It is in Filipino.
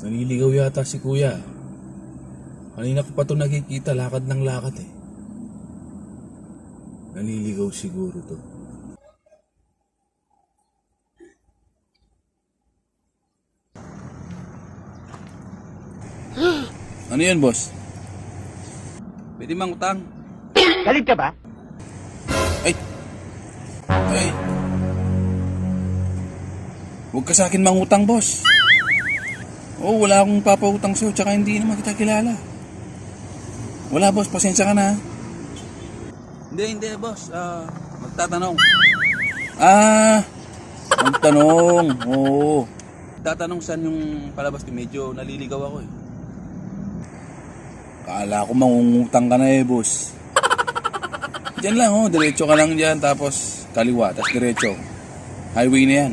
Naliligaw yata si kuya. Kanina ko pa ito nakikita, lakad ng lakad eh. Naliligaw siguro to. Ano yan, boss? Pwede mang utang? Galit ka ba? Ay! Ay! Huwag ka sa akin mangutang, boss. Oo, wala akong papautang sa'yo, tsaka hindi naman kita kilala. Wala, boss, pasensya ka na. Hindi, boss. Magtatanong. Magtanong. Oo. Tatanong saan yung palabas, medyo naliligaw ako eh. Kala ko mangungutang ka na eh, boss. Diyan lang, diretso ka lang dyan, tapos kaliwa, tapos diretso. Highway na yan.